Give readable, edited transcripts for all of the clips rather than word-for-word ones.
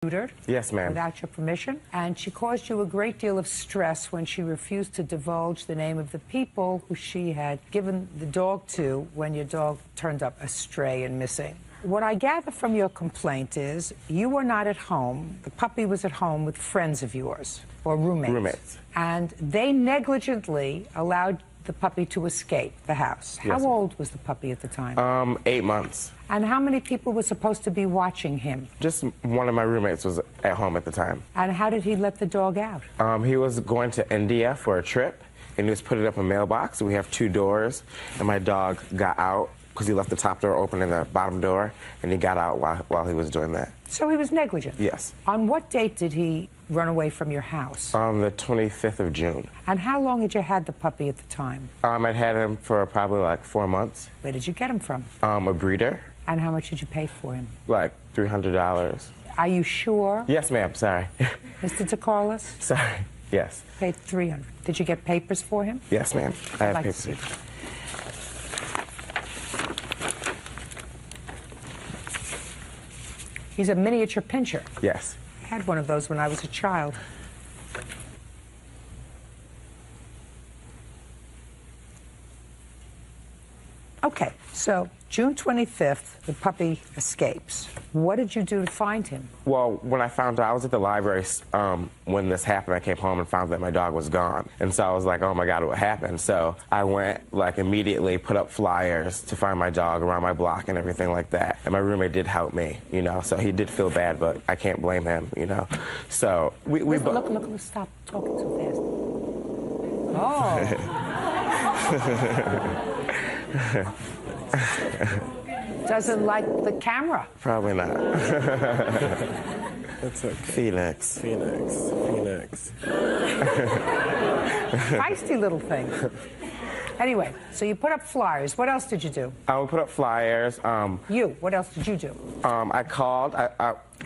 neutered. Yes, ma'am. Without your permission. And she caused you a great deal of stress when she refused to divulge the name of the people who she had given the dog to when your dog turned up astray and missing. What I gather from your complaint is you were not at home. The puppy was at home with friends of yours or roommates. Roommates. And they negligently allowed the puppy to escape the house. Yes. How old was the puppy at the time? 8 months. And how many people were supposed to be watching him? Just one of my roommates was at home at the time. And how did he let the dog out? He was going to India for a trip, and he was putting up a mailbox. We have 2 doors, and my dog got out because he left the top door open and the bottom door, and he got out while he was doing that. So he was negligent? Yes. On what date did he run away from your house? On the 25th of June. And how long had you had the puppy at the time? I'd had him for probably like 4 months. Where did you get him from? A breeder. And how much did you pay for him? Like $300. Are you sure? Yes, ma'am. Sorry. Mr. DeCarlos? Sorry. Yes. Paid $300. Did you get papers for him? Yes, ma'am. I have I'd like papers. to see them. He's a miniature pinscher. Yes. I had one of those when I was a child. Okay, so June 25th, the puppy escapes. What did you do to find him? Well, when I found out, I was at the library when this happened. I came home and found that my dog was gone. And so I was like, oh my God, what happened? So I went, like, immediately put up flyers to find my dog around my block and everything like that. And my roommate did help me, you know, so he did feel bad, but I can't blame him, you know. So we Look, stop talking so fast. Oh. Doesn't like the camera. Probably not. That's okay. Phoenix. Feisty little thing. Anyway, so you put up flyers. What else did you do? I would put up flyers. What else did you do? I called.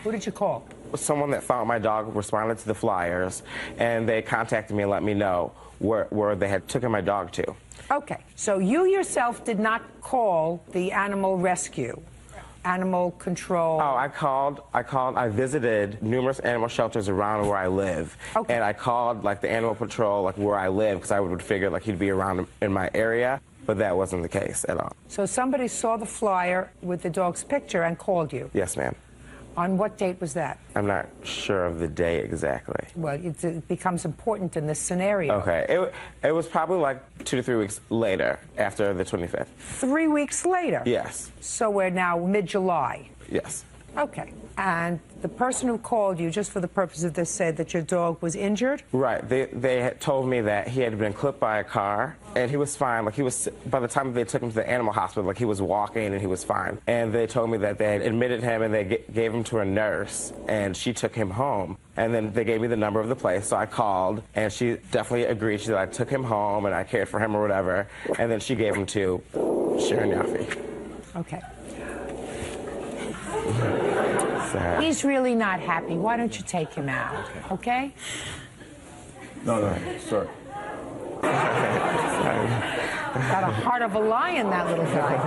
Who did you call? Someone that found my dog responded to the flyers, and they contacted me and let me know where they had taken my dog to. Okay, so you yourself did not call the animal rescue, animal control. Oh, I called. I visited numerous animal shelters around where I live. Okay. And I called, like, the animal patrol, like, where I live, because I would figure, like, he'd be around in my area. But that wasn't the case at all. So somebody saw the flyer with the dog's picture and called you. Yes, ma'am. On what date was that? I'm not sure of the day exactly. Well, it becomes important in this scenario. Okay. It was probably like 2 to 3 weeks later, after the 25th. 3 weeks later? Yes. So we're now mid-July. Yes. Okay. And the person who called you, just for the purpose of this, said that your dog was injured? Right. They had told me that he had been clipped by a car, and he was fine. Like, he was, by the time they took him to the animal hospital, like, he was walking and he was fine. And they told me that they had admitted him and they gave him to a nurse, and she took him home. And then they gave me the number of the place, so I called, and she definitely agreed. She said I took him home and I cared for him or whatever. And then she gave him to Sharon Yaffe. Okay. Sorry. He's really not happy. Why don't you take him out, okay? No, sorry. Got a heart of a lion, that little guy.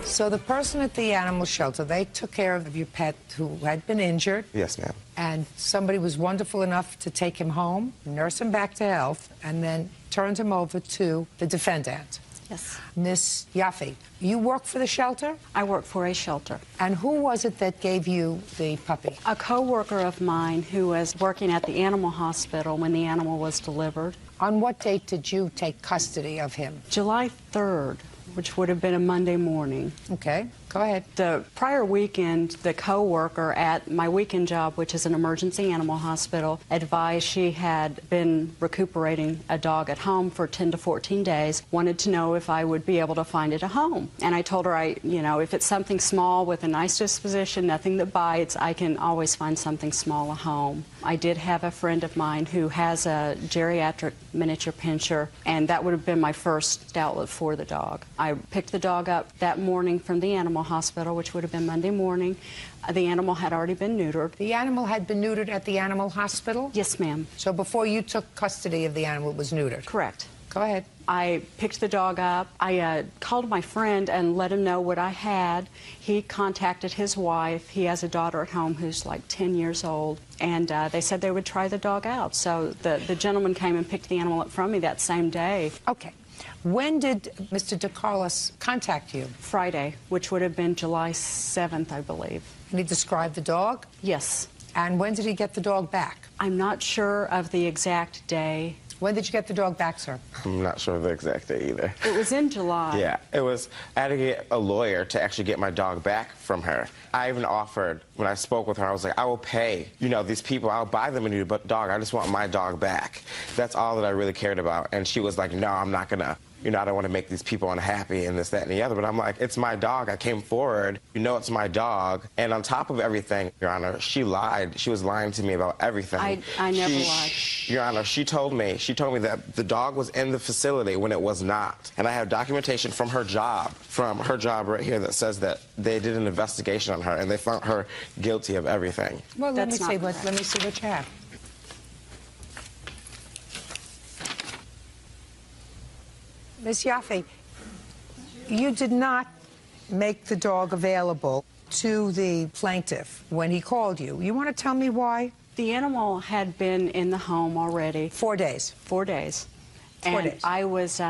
So the person at the animal shelter, they took care of your pet who had been injured. Yes, ma'am. And somebody was wonderful enough to take him home, nurse him back to health, and then turned him over to the defendant. Yes. Miss Yaffe, you work for the shelter? I work for a shelter. And who was it that gave you the puppy? A co-worker of mine who was working at the animal hospital when the animal was delivered. On what date did you take custody of him? July 3rd, which would have been a Monday morning. Okay, go ahead. The prior weekend, the co-worker at my weekend job, which is an emergency animal hospital, advised she had been recuperating a dog at home for 10 to 14 days, wanted to know if I would be able to find it a home. And I told her, if it's something small with a nice disposition, nothing that bites, I can always find something small a home. I did have a friend of mine who has a geriatric miniature pinscher, and that would have been my first outlet for the dog. I picked the dog up that morning from the animal hospital, which would have been Monday morning. The animal had already been neutered. The animal had been neutered at the animal hospital? Yes, ma'am. So before you took custody of the animal, it was neutered? Correct. Go ahead. I picked the dog up. I called my friend and let him know what I had. He contacted his wife. He has a daughter at home who's like 10 years old. And they said they would try the dog out. So the gentleman came and picked the animal up from me that same day. Okay. When did Mr. DeCarlos contact you? Friday, which would have been July 7th, I believe. And he described the dog? Yes. And when did he get the dog back? I'm not sure of the exact day. When did you get the dog back, sir? I'm not sure of the exact day either. It was in July. Yeah, I had to get a lawyer to actually get my dog back from her. I even offered, when I spoke with her, I was like, I will pay, these people, I'll buy them a new dog. I just want my dog back. That's all that I really cared about. And she was like, no, I'm not gonna. I don't want to make these people unhappy and this, that, and the other. But I'm like, it's my dog. I came forward. It's my dog. And on top of everything, Your Honor, she lied. She was lying to me about everything. I never lied. Your Honor, she told me that the dog was in the facility when it was not. And I have documentation from her job right here that says that they did an investigation on her and they found her guilty of everything. Well, let me That's see not what correct. you have. Ms. Yaffe, you did not make the dog available to the plaintiff when he called you. You want to tell me why? The animal had been in the home already. 4 days. 4 days. 4 And days. I was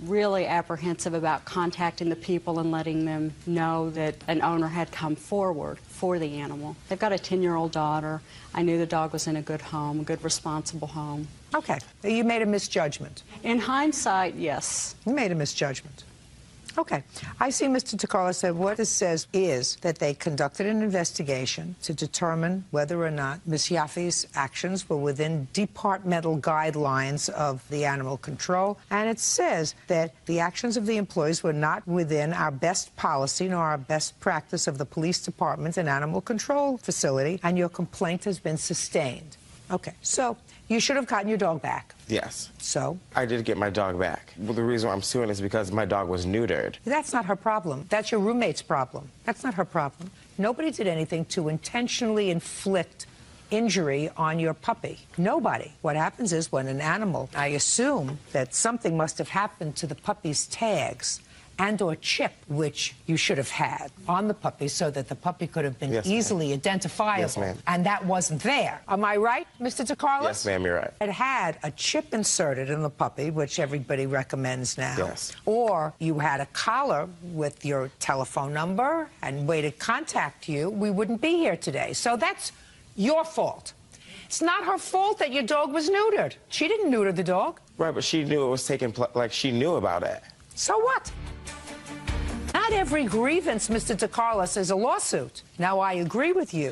really apprehensive about contacting the people and letting them know that an owner had come forward for the animal. They've got a 10-year-old daughter. I knew the dog was in a good home, a good, responsible home. Okay. You made a misjudgment. In hindsight, yes. You made a misjudgment. Okay. I see Mr. DeCarlo said what this says is that they conducted an investigation to determine whether or not Ms. Yaffe's actions were within departmental guidelines of the animal control. And it says that the actions of the employees were not within our best policy nor our best practice of the police department and animal control facility, and your complaint has been sustained. Okay. So you should have gotten your dog back. Yes. So? I did get my dog back. Well, the reason why I'm suing is because my dog was neutered. That's not her problem. That's your roommate's problem. That's not her problem. Nobody did anything to intentionally inflict injury on your puppy. Nobody. What happens is when an animal, I assume that something must have happened to the puppy's tags and or chip, which you should have had on the puppy so that the puppy could have been Yes, easily identifiable. Yes, ma'am. And that wasn't there. Am I right, Mr. DeCarlos? Yes, ma'am, you're right. It had a chip inserted in the puppy, which everybody recommends now. Yes. Or you had a collar with your telephone number and way to contact you, we wouldn't be here today. So that's your fault. It's not her fault that your dog was neutered. She didn't neuter the dog. Right, but she knew it was taking place, like she knew about it. So what? Not every grievance, Mr. DeCarlos, is a lawsuit. Now, I agree with you.